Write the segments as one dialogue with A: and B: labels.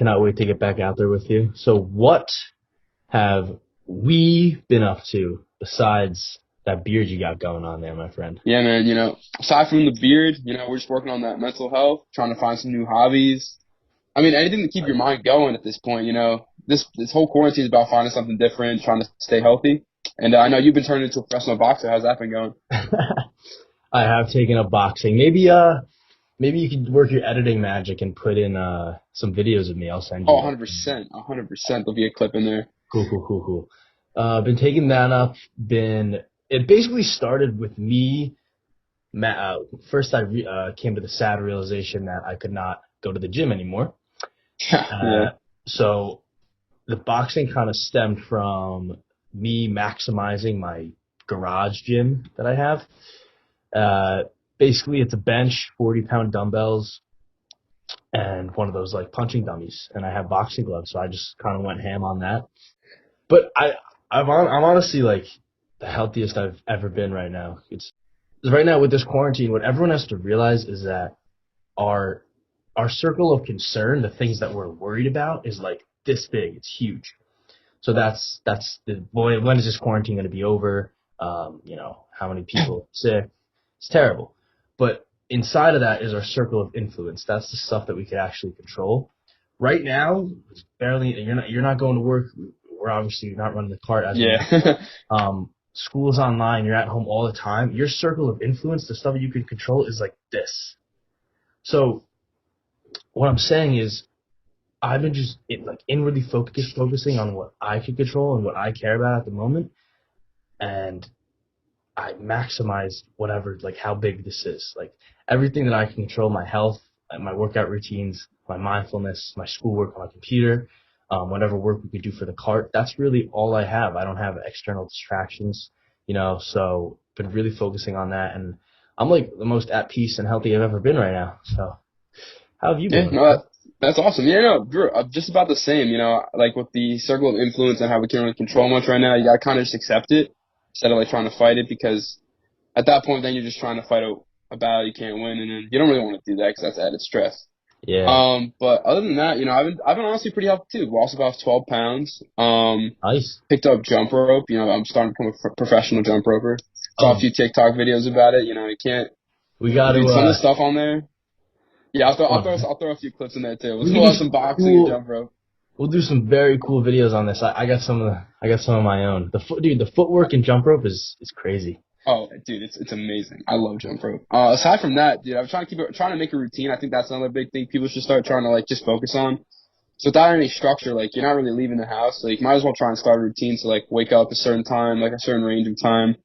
A: cannot wait to get back out there with you. So what have we been up to besides that beard you got going on there, my friend?
B: Yeah, man, aside from the beard, we're just working on that mental health, trying to find some new hobbies. I mean, anything to keep your mind going at this point, This whole quarantine is about finding something different, trying to stay healthy. And I know you've been turning into a professional boxer. How's that been going?
A: I have taken up boxing. Maybe you could work your editing magic and put in some videos of me. I'll send you.
B: Oh, 100%. 100%. There'll be a clip in there.
A: Cool. Been taking that up. It basically started with me. First, I came to the sad realization that I could not go to the gym anymore.
B: Yeah.
A: So the boxing kind of stemmed from me maximizing my garage gym that I have. Basically, it's a bench, 40-pound dumbbells, and one of those like punching dummies. And I have boxing gloves, so I just kind of went ham on that. But I'm honestly like the healthiest I've ever been right now. It's right now with this quarantine. What everyone has to realize is that our circle of concern, the things that we're worried about, is like this big. It's huge. So that's the boy. When is this quarantine going to be over? How many people are sick? It's terrible. But inside of that is our circle of influence. That's the stuff that we can actually control. Right now, it's barely. You're not going to work. We're obviously not running the cart as school's online. You're at home all the time. Your circle of influence, the stuff that you can control, is like this. So what I'm saying is, I've been just inwardly focusing on what I can control and what I care about at the moment, and I maximize whatever, like how big this is, like everything that I can control, my health, my workout routines, my mindfulness, my schoolwork on my computer, whatever work we could do for the cart. That's really all I have. I don't have external distractions, so been really focusing on that, and I'm like the most at peace and healthy I've ever been right now. So how have you been?
B: Yeah, no, that's awesome. Yeah, no, Drew, I'm just about the same, like with the circle of influence and how we can't really control much right now, you gotta kind of just accept it instead of like trying to fight it, because at that point then you're just trying to fight a battle you can't win, and then you don't really want to do that because that's added stress.
A: Yeah.
B: But other than that, I've been honestly pretty healthy too. Lost about 12 pounds.
A: Nice.
B: Picked up jump rope. I'm starting to become a professional jump roper. Saw a few TikTok videos about it. You can't.
A: We got to.
B: Some of the stuff on there. Yeah, I'll throw a few clips in there too. We'll watch some boxing and jump rope.
A: We'll do some very cool videos on this. I got some of my own. The footwork in jump rope is crazy.
B: Oh, dude, it's amazing. I love jump rope. Aside from that, dude, I'm trying to make a routine. I think that's another big thing people should start trying to like just focus on. So without any structure, like you're not really leaving the house. Like you might as well try and start a routine. So like wake up a certain time, like a certain range of time.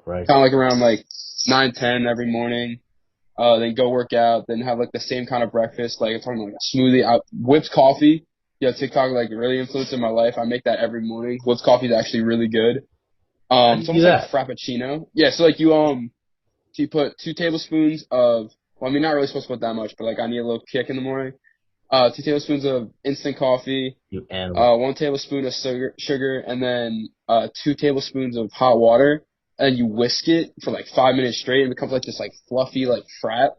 A: Right.
B: Kind of like around like 9-10 every morning. Then go work out. Then have like the same kind of breakfast. Like I'm talking like a smoothie, whipped coffee. Yeah, TikTok like really influenced in my life. I make that every morning. Whipped coffee is actually really good. It's almost like a frappuccino. Yeah, so like you put 2 tablespoons of, well, I mean, not really supposed to put that much, but like I need a little kick in the morning. 2 tablespoons of instant coffee.
A: You animal.
B: 1 tablespoon of sugar, and then 2 tablespoons of hot water. And you whisk it for like 5 minutes straight, and it becomes like this like fluffy like frat.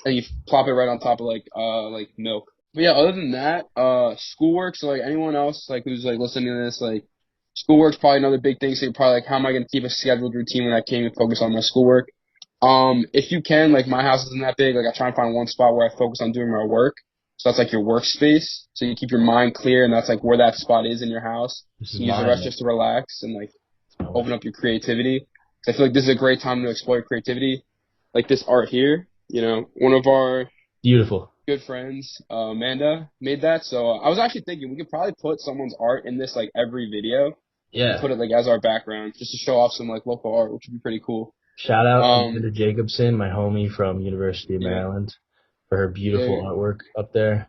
B: And you plop it right on top of like milk. But yeah, other than that, schoolwork. So like anyone else like who's like listening to this, like schoolwork's probably another big thing. So you're probably like, how am I going to keep a scheduled routine when I can't even focus on my schoolwork? If you can, like my house isn't that big. Like I try and find one spot where I focus on doing my work. So that's like your workspace. So you keep your mind clear, and that's like where that spot is in your house. You use the rest just to relax and like open up your creativity. So I feel like this is a great time to explore your creativity. Like this art here, one of our
A: beautiful
B: good friends, Amanda, made that. So I was actually thinking we could probably put someone's art in this like every video.
A: Yeah.
B: And put it like as our background, just to show off some like local art, which would be pretty cool.
A: Shout out to Amanda Jacobson, my homie from University of Maryland, for her beautiful artwork up there.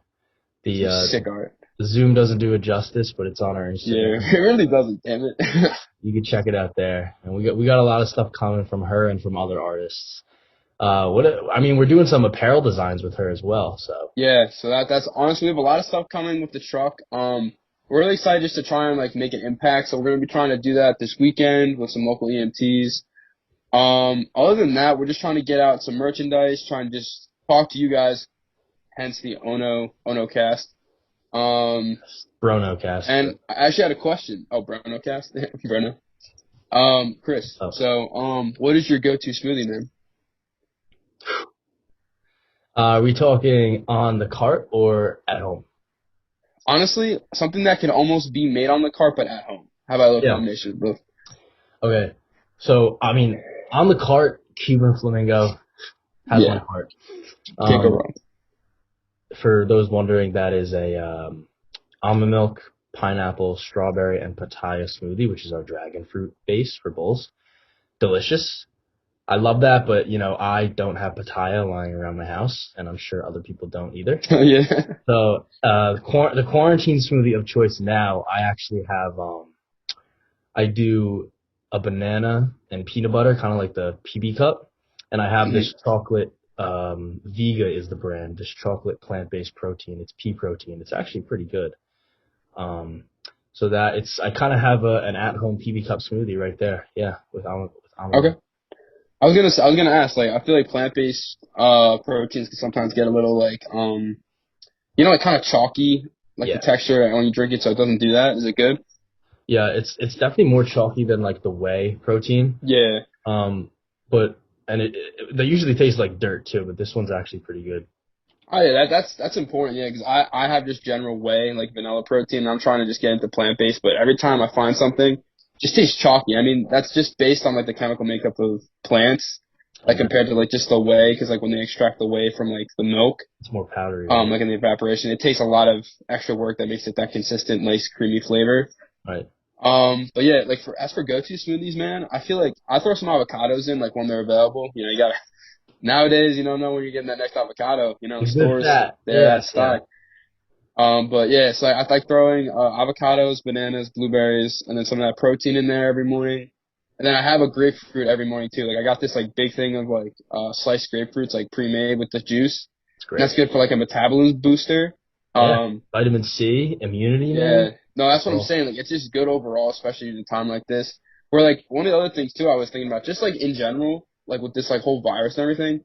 A: The
B: sick art.
A: The Zoom doesn't do it justice, but it's on our Instagram.
B: Yeah, it really doesn't. Damn it.
A: You can check it out there, and we got a lot of stuff coming from her and from other artists. We're doing some apparel designs with her as well. So
B: yeah, so that's honestly, we have a lot of stuff coming with the truck. We're really excited just to try and like make an impact. So we're gonna be trying to do that this weekend with some local EMTs. Other than that, we're just trying to get out some merchandise, trying to just talk to you guys. Hence the OnoCast.
A: BronoCast.
B: And I actually had a question. Oh, BronoCast, Brono. Chris.
A: Oh.
B: So, what is your go-to smoothie, man?
A: Are we talking on the cart or at home?
B: Honestly, something that can almost be made on the cart, but at home. How about a little
A: Yeah.
B: combination of both?
A: Okay. So, I mean, on the cart, Cuban Flamingo has my
B: Yeah,
A: heart.
B: can't go wrong.
A: For those wondering, that is a almond milk, pineapple, strawberry, and papaya smoothie, which is our dragon fruit base for bowls. Delicious. I love that, but I don't have papaya lying around my house, and I'm sure other people don't either.
B: Yeah.
A: So the quarantine smoothie of choice now, I actually have I do a banana and peanut butter, kind of like the PB cup, and I have
B: Mhm.
A: this chocolate. Vega is the brand. This chocolate plant-based protein. It's pea protein. It's actually pretty good. Um, so that I kind of have an at-home PB cup smoothie right there. Yeah, with almond
B: Okay.
A: milk.
B: I was gonna ask, like, I feel like plant-based proteins can sometimes get a little like like kind of chalky, like the
A: Yeah,
B: texture when you drink it, so it doesn't do that. Is it good?
A: yeah. It's definitely more chalky than like the whey protein.
B: Yeah.
A: But they usually taste like dirt too. But this one's actually pretty good.
B: Oh yeah, that's important. Yeah, because I have just general whey like vanilla protein. And I'm trying to just get into plant-based, but every time I find something, it just tastes chalky. I mean, that's just based on like the chemical makeup of plants, like compared to like just the whey, because like when they extract the whey from like the milk,
A: It's more powdery, right?
B: like in the evaporation, it takes a lot of extra work that makes it that consistent, nice, creamy flavor.
A: Right.
B: But yeah, like as for go-to smoothies, man, I feel like I throw some avocados in like when they're available. You gotta nowadays you don't know when you're getting that next avocado.
A: The good
B: Stores
A: fat.
B: they're out
A: Yeah,
B: of
A: yeah.
B: stock. But yeah, so I like throwing avocados, bananas, blueberries, and then some of that protein in there every morning. And then I have a grapefruit every morning too. Like I got this like big thing of like sliced grapefruits like pre-made with the juice.
A: It's
B: And that's
A: great.
B: good for like a metabolism booster.
A: Yeah.
B: Um,
A: Vitamin C, immunity,
B: yeah,
A: man.
B: no, that's
A: It's
B: what I'm
A: all
B: saying. Like it's just good overall, especially in a time like this. Where like one of the other things too, I was thinking about just like in general, like with this like whole virus and everything.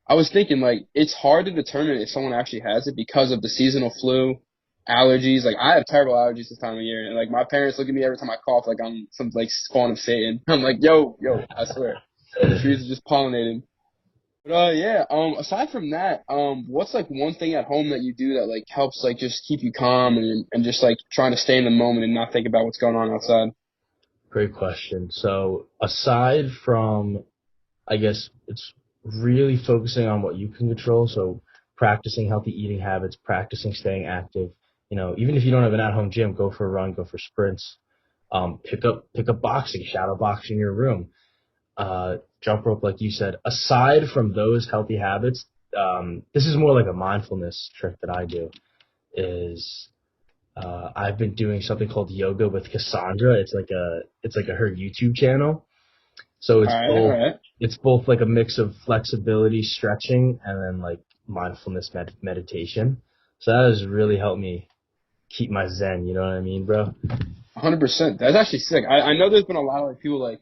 B: I was thinking like it's hard to determine if someone actually has it because of the seasonal flu, allergies. Like I have terrible allergies this time of year, and like my parents look at me every time I cough like I'm some like spawn of Satan. I'm like, yo, I swear, trees are just pollinating. But yeah. Aside from that, what's like one thing at home that you do that like helps like just keep you calm and just like trying to stay in the moment and not think about what's going on outside?
A: great question. So aside from, I guess it's really focusing on what you can control. So practicing healthy eating habits, practicing staying active. Even if you don't have an at-home gym, go for a run, go for sprints. Pick up boxing, shadow box in your room. Jump rope, like you said. Aside from those healthy habits, this is more like a mindfulness trick that I do. Is I've been doing something called yoga with Cassandra. It's like her YouTube channel. So
B: All right, all right.
A: it's both like a mix of flexibility, stretching, and then like mindfulness meditation. So that has really helped me keep my zen. You know what I mean, bro?
B: 100%. That's actually sick. I know there's been a lot of like people like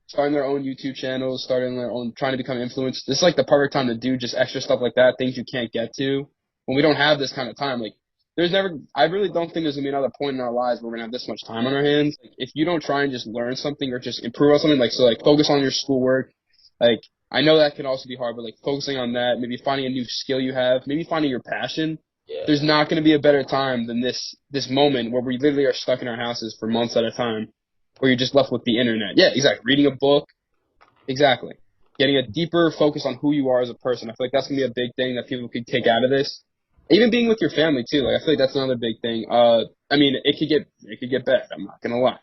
B: starting their own YouTube channels, starting their own, trying to become influenced. This is like the perfect time to do just extra stuff like that, things you can't get to when we don't have this kind of time. Like, I really don't think there's gonna be another point in our lives where we're gonna have this much time on our hands. Like, if you don't try and just learn something or just improve on something, like, so like focus on your schoolwork. Like, I know that can also be hard, but like focusing on that, maybe finding a new skill you have, maybe finding your passion.
A: Yeah.
B: There's not going to be a better time than this moment where we literally are stuck in our houses for months at a time, where you're just left with the internet. Yeah, exactly. Reading a book, exactly. Getting a deeper focus on who you are as a person. I feel like that's gonna be a big thing that people could take out of this. Even being with your family too. Like I feel like that's another big thing. I mean, it could get bad. I'm not gonna lie,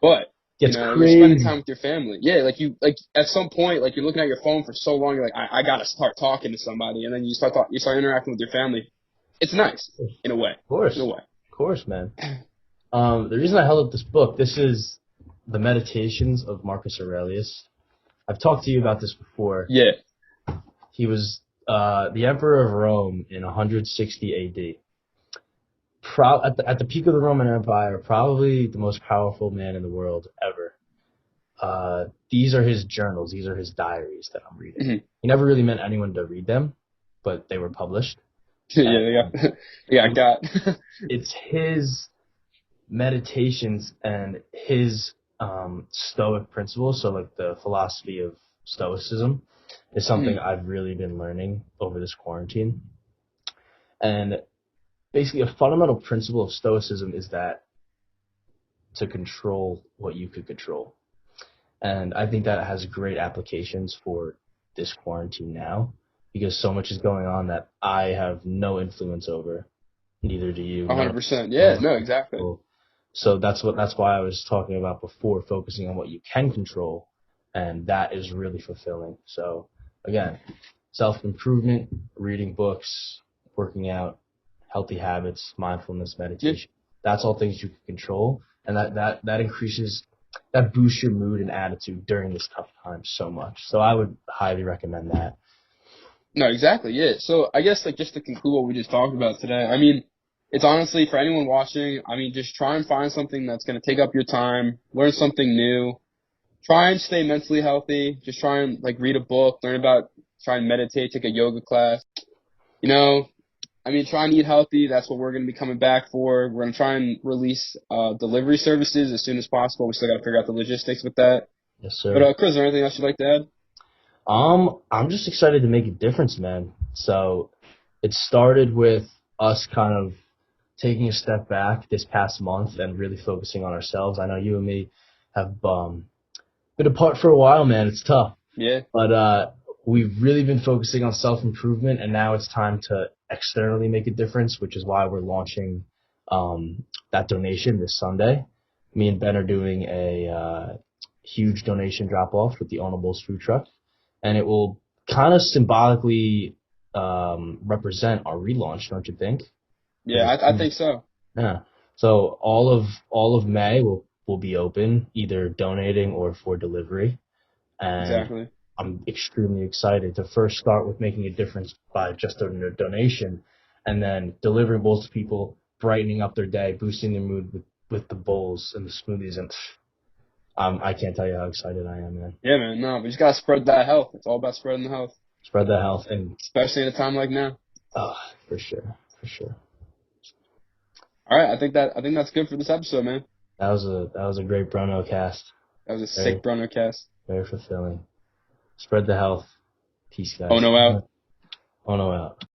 B: but
A: Gets
B: you're spending
A: crazy.
B: time with your family. Yeah, like at some point, like you're looking at your phone for so long, you're like, I gotta start talking to somebody, and then you start interacting with your family. It's nice in a way.
A: Of course,
B: In a way.
A: of course, man. The reason I held up this book, this is the Meditations of Marcus Aurelius. I've talked to you about this before.
B: Yeah.
A: He was the emperor of Rome in 160 A.D. At the peak of the Roman Empire, probably the most powerful man in the world ever. These are his journals. These are his diaries that I'm reading.
B: Hmm.
A: He never really meant anyone to read them, but they were published.
B: Yeah, yeah,
A: And
B: got.
A: it's his meditations and his Stoic principles, so like the philosophy of Stoicism, is something
B: Mhm.
A: I've really been learning over this quarantine. And basically, a fundamental principle of Stoicism is that to control what you could control. And I think that has great applications for this quarantine now because so much is going on that I have no influence over. Neither do you. None of us.
B: 100%.
A: None
B: Yeah,
A: of us
B: no,
A: can
B: exactly.
A: control. So that's why I was talking about before, focusing on what you can control, and that is really fulfilling. So again, self improvement, reading books, working out, healthy habits, mindfulness,
B: Yeah.
A: meditation. That's all things you can control, and that increases that boosts your mood and attitude during this tough time so much. So I would highly recommend that.
B: No, exactly. Yeah. So I guess like just to conclude what we just talked about today, I mean, it's honestly for anyone watching, I mean, just try and find something that's going to take up your time, learn something new, try and stay mentally healthy, just try and like read a book, try and meditate, take a yoga class. You know, I mean, try and eat healthy. That's what we're going to be coming back for. We're going to try and release delivery services as soon as possible. We still got to figure out the logistics with that.
A: Yes,
B: But
A: sir.
B: Chris, is there anything else you'd like to add?
A: I'm just excited to make a difference, man. So it started with us kind of taking a step back this past month and really focusing on ourselves. I know you and me have been apart for a while, man. It's tough,
B: Yeah.
A: but we've really been focusing on self improvement, and now it's time to externally make a difference, which is why we're launching that donation this Sunday. Me and Ben are doing a huge donation drop off with the OnoBowlsFoodTruck, and it will kind of symbolically represent our relaunch, don't you think?
B: Yeah, I think so.
A: Yeah. So all of May will be open, either donating or for delivery. And
B: Exactly.
A: I'm extremely excited to first start with making a difference by just doing a donation and then delivering bowls to people, brightening up their day, boosting their mood with the bowls and the smoothies. And I can't tell you how excited I am, man.
B: Yeah, man. No, we just gotta spread that health. It's all about spreading the health,
A: Spread the health and
B: especially at a time like now.
A: for sure, for sure.
B: All right, I think that's good for this episode, man.
A: That was a great BronoCast.
B: That was a
A: Very
B: sick BronoCast.
A: very fulfilling. Spread the health. Peace,
B: Oh
A: guys.
B: no, out.
A: Oh no out.